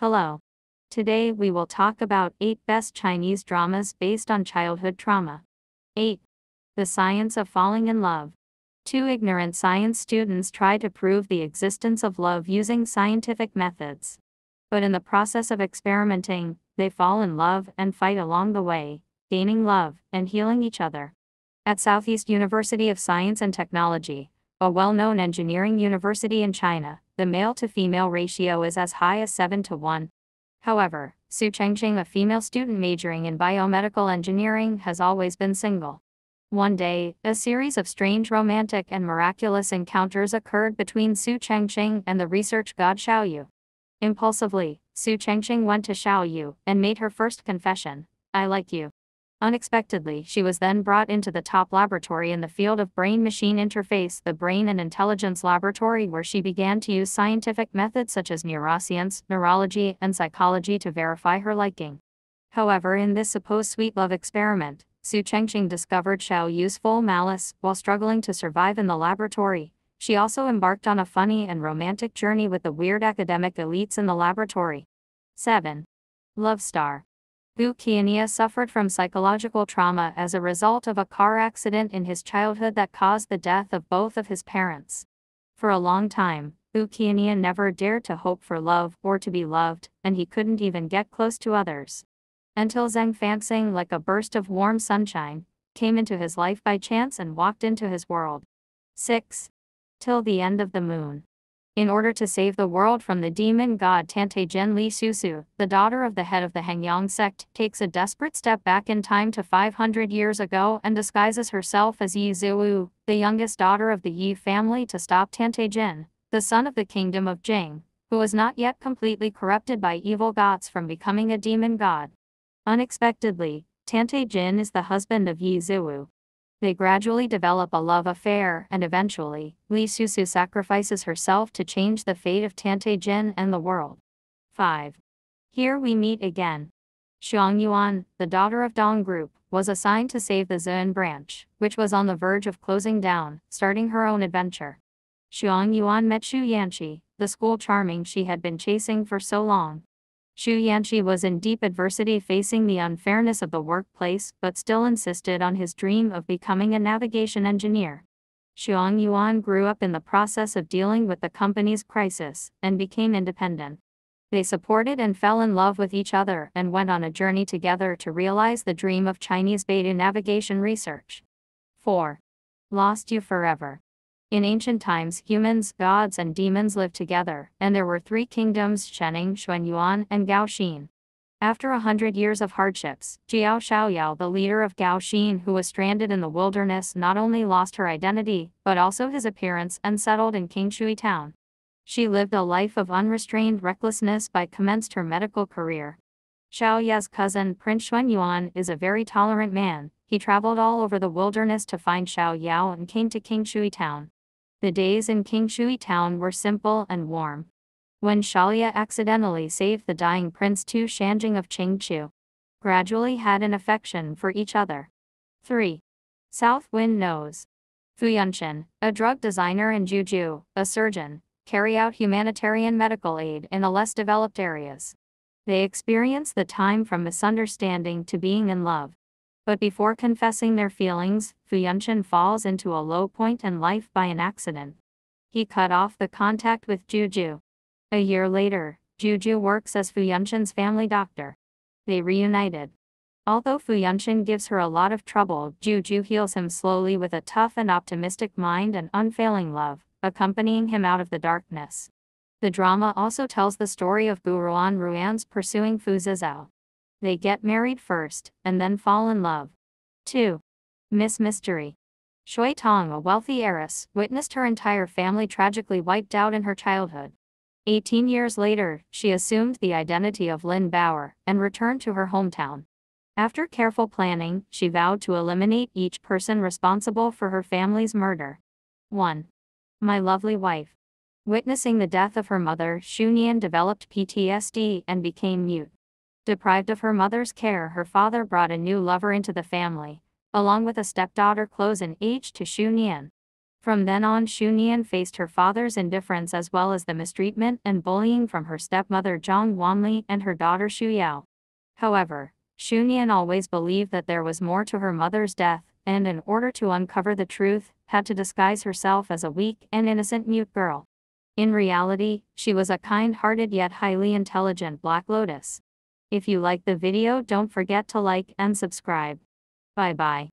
Hello. Today we will talk about 8 best Chinese dramas based on childhood trauma. 8. The Science of Falling in Love. Two ignorant science students try to prove the existence of love using scientific methods. But in the process of experimenting, they fall in love and fight along the way, gaining love and healing each other. At Southeast University of Science and Technology, a well-known engineering university in China, the male-to-female ratio is as high as 7-1. However, Su Chengqing, a female student majoring in biomedical engineering, has always been single. One day, a series of strange romantic and miraculous encounters occurred between Su Chengqing and the research god Xiaoyu. Impulsively, Su Chengqing went to Xiaoyu and made her first confession, "I like you." Unexpectedly, she was then brought into the top laboratory in the field of brain-machine interface, the Brain and Intelligence Laboratory, where she began to use scientific methods such as neuroscience, neurology, and psychology to verify her liking. However, in this supposed sweet love experiment, Su Chengqing discovered Xiaoyu's full malice. While struggling to survive in the laboratory, she also embarked on a funny and romantic journey with the weird academic elites in the laboratory. 7. Love Star. Wu Qianye suffered from psychological trauma as a result of a car accident in his childhood that caused the death of both of his parents. For a long time, Wu Qianye never dared to hope for love or to be loved, and he couldn't even get close to others. Until Zheng Fanxing, like a burst of warm sunshine, came into his life by chance and walked into his world. 6. Till the End of the Moon. In order to save the world from the demon god Tante Jin, Li Susu, the daughter of the head of the Hengyang sect, takes a desperate step back in time to 500 years ago and disguises herself as Yi Ziwu, the youngest daughter of the Yi family, to stop Tante Jin, the son of the kingdom of Jing, who was not yet completely corrupted by evil gods, from becoming a demon god. Unexpectedly, Tante Jin is the husband of Yi Ziwu. They gradually develop a love affair, and eventually, Li Susu sacrifices herself to change the fate of Tante Jin and the world. 5. Here We Meet Again. Xiang Yuan, the daughter of Dong Group, was assigned to save the Zhen branch, which was on the verge of closing down, starting her own adventure. Xiang Yuan met Xu Yanqi, the school charming she had been chasing for so long. Xu Yanqi was in deep adversity, facing the unfairness of the workplace, but still insisted on his dream of becoming a navigation engineer. Xiang Yuan grew up in the process of dealing with the company's crisis, and became independent. They supported and fell in love with each other and went on a journey together to realize the dream of Chinese Beidou navigation research. 4. Lost You Forever. In ancient times, humans, gods, and demons lived together, and there were 3 kingdoms: Shening, Xuanyuan, and Gaoxin. After 100 years of hardships, Jiao Shaoyao, the leader of Gaoxin, who was stranded in the wilderness, not only lost her identity, but also his appearance, and settled in Qingshui town. She lived a life of unrestrained recklessness but commenced her medical career. Xiaoya's cousin, Prince Xuanyuan, is a very tolerant man. He traveled all over the wilderness to find Xiaoyao and came to Qingshui town. The days in Qingshui town were simple and warm. When Xiaoya accidentally saved the dying Prince Tu Shanjing of Qingqiu, gradually had an affection for each other. 3. South Wind Knows. Fu Yunshan, a drug designer, and Juju, a surgeon, carry out humanitarian medical aid in the less developed areas. They experience the time from misunderstanding to being in love. But before confessing their feelings, Fu Yunshan falls into a low point in life by an accident. He cut off the contact with Juju. A year later, Juju works as Fu Yunshan's family doctor. They reunited. Although Fu Yunshan gives her a lot of trouble, Juju heals him slowly with a tough and optimistic mind and unfailing love, accompanying him out of the darkness. The drama also tells the story of Guruan Ruan's pursuing Fu Zizao. They get married first, and then fall in love. 2. Miss Mystery. Shui Tong, a wealthy heiress, witnessed her entire family tragically wiped out in her childhood. 18 years later, she assumed the identity of Lin Bauer, and returned to her hometown. After careful planning, she vowed to eliminate each person responsible for her family's murder. 1. My Lovely Wife. Witnessing the death of her mother, Xu Nian developed PTSD and became mute. Deprived of her mother's care, her father brought a new lover into the family, along with a stepdaughter close in age to Xu Nian. From then on, Shunian faced her father's indifference as well as the mistreatment and bullying from her stepmother Zhang Wanli and her daughter Xu Yao. However, Shunian always believed that there was more to her mother's death, and in order to uncover the truth, had to disguise herself as a weak and innocent mute girl. In reality, she was a kind-hearted yet highly intelligent Black Lotus. If you liked the video, don't forget to like and subscribe. Bye-bye.